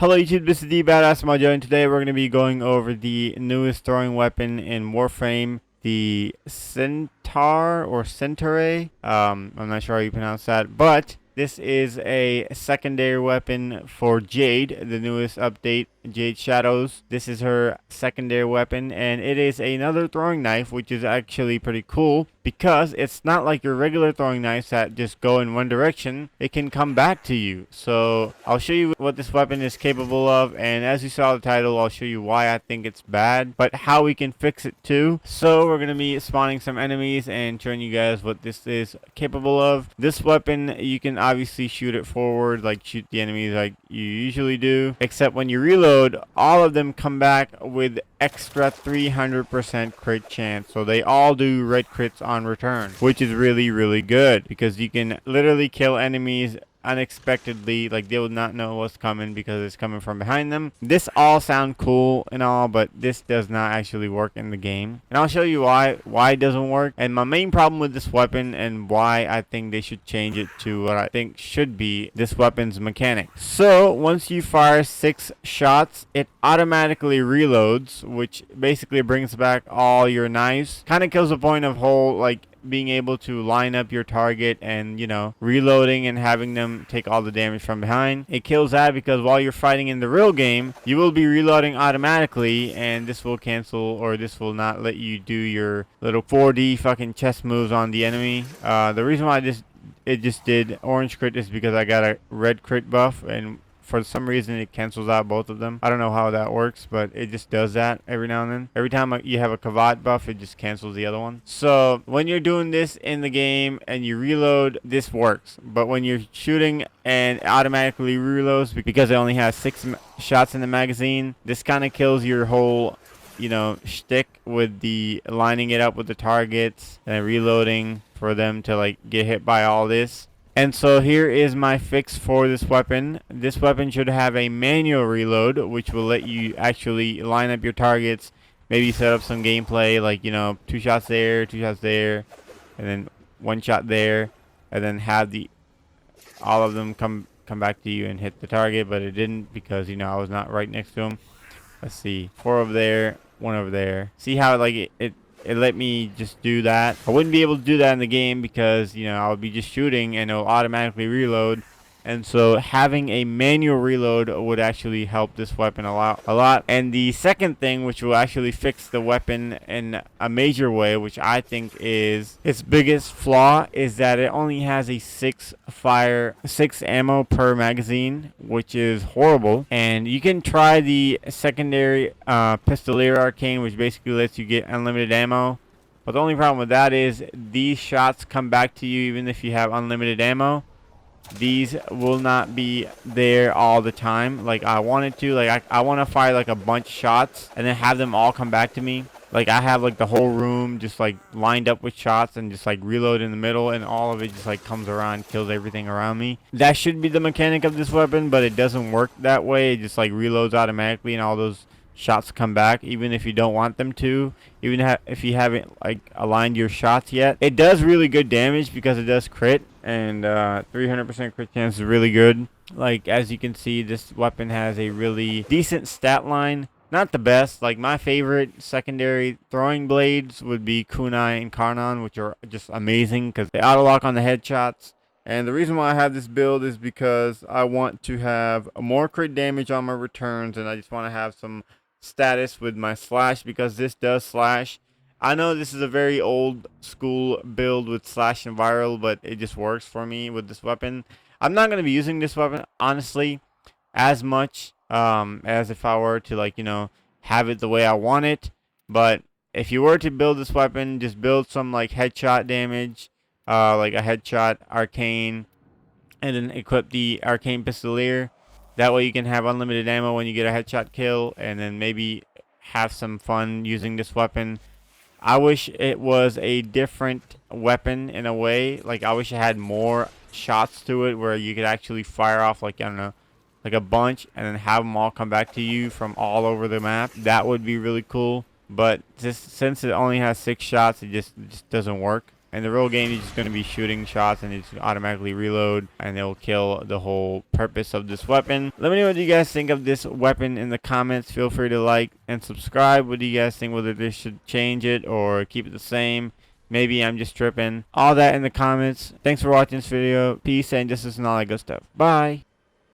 Hello YouTube, this is the Badass Mojo, and today we're going to be going over the newest throwing weapon in Warframe, the Centaur or Centure. I'm not sure how you pronounce that, but this is a secondary weapon for Jade, the newest update, Jade Shadows. This is her secondary weapon, and it is another throwing knife, which is actually pretty cool because it's not like your regular throwing knives that just go in one direction. It can come back to you. So I'll show you what this weapon is capable of, and as you saw the title, I'll show you why I think it's bad, but how we can fix it too. So we're going to be spawning some enemies and showing you guys what this is capable of. This weapon, you can obviously shoot it forward, like shoot the enemies like you usually do, except when you reload, all of them come back with extra 300% crit chance. So they all do red crits on return, which is really good because you can literally kill enemies unexpectedly. Like, they will not know what's coming because it's coming from behind them. This all sound cool and all, but this does not actually work in the game, and I'll show you why it doesn't work, and my main problem with this weapon and why I think they should change it to what I think should be this weapon's mechanic. So once you fire 6 shots, it automatically reloads, which basically brings back all your knives. Kind of kills the point of whole, like, being able to line up your target and, you know, reloading and having them take all the damage from behind. It kills that because while you're fighting in the real game, you will be reloading automatically, and this will cancel, or this will not let you do your little 4D fucking chess moves on the enemy. The reason why it just did orange crit is because I got a red crit buff, and for some reason it cancels out both of them. I don't know how that works, but it just does that every now and then. Every time you have a Kavat buff, it just cancels the other one. So when you're doing this in the game and you reload, this works. But when you're shooting and it automatically reloads because it only has 6 shots in the magazine, this kind of kills your whole, you know, shtick with the lining it up with the targets and reloading for them to like get hit by all this. And so here is my fix for this weapon. This weapon should have a manual reload, which will let you actually line up your targets, maybe set up some gameplay, like, you know, 2 shots there, 2 shots there, and then 1 shot there, and then have all of them come back to you and hit the target. But it didn't because, you know, I was not right next to them. Let's see, 4 over there, 1 over there. See how like it let me just do that. I wouldn't be able to do that in the game because, you know, I would be just shooting and it'll automatically reload. And so having a manual reload would actually help this weapon a lot. And the second thing, which will actually fix the weapon in a major way, which I think is its biggest flaw, is that it only has a 6 ammo per magazine, which is horrible. And you can try the secondary Pistolier Arcane, which basically lets you get unlimited ammo. But the only problem with that is these shots come back to you even if you have unlimited ammo. These will not be there all the time like I wanted to. Like I want to fire like a bunch of shots and then have them all come back to me. Like I have like the whole room just like lined up with shots and just like reload in the middle, and all of it just like comes around, kills everything around me. That should be the mechanic of this weapon, but it doesn't work that way. It just like reloads automatically and all those shots come back even if you don't want them to, even if you haven't like aligned your shots yet. It does really good damage because it does crit, and 300% crit chance is really good. Like, as you can see, this weapon has a really decent stat line. Not the best. Like, my favorite secondary throwing blades would be Kunai and Karnan, which are just amazing because they auto lock on the headshots. And the reason why I have this build is because I want to have more crit damage on my returns, and I just want to have some status with my slash because this does slash. I know this is a very old school build with slash and viral, but it just works for me with this weapon. I'm not going to be using this weapon honestly as much as if I were to, like, you know, have it the way I want it. But if you were to build this weapon, just build some like headshot damage, like a headshot arcane, and then equip the arcane pistolier. That way you can have unlimited ammo when you get a headshot kill, and then maybe have some fun using this weapon. I wish it was a different weapon in a way. Like, I wish it had more shots to it where you could actually fire off, like, I don't know, like a bunch and then have them all come back to you from all over the map. That would be really cool. But since it only has 6 shots, it just doesn't work. In the real game, you're just going to be shooting shots and it's automatically reload, and it'll kill the whole purpose of this weapon. Let me know what you guys think of this weapon in the comments. Feel free to like and subscribe. What do you guys think, whether they should change it or keep it the same? Maybe I'm just tripping. All that in the comments. Thanks for watching this video. Peace, and just listen to all that good stuff. Bye.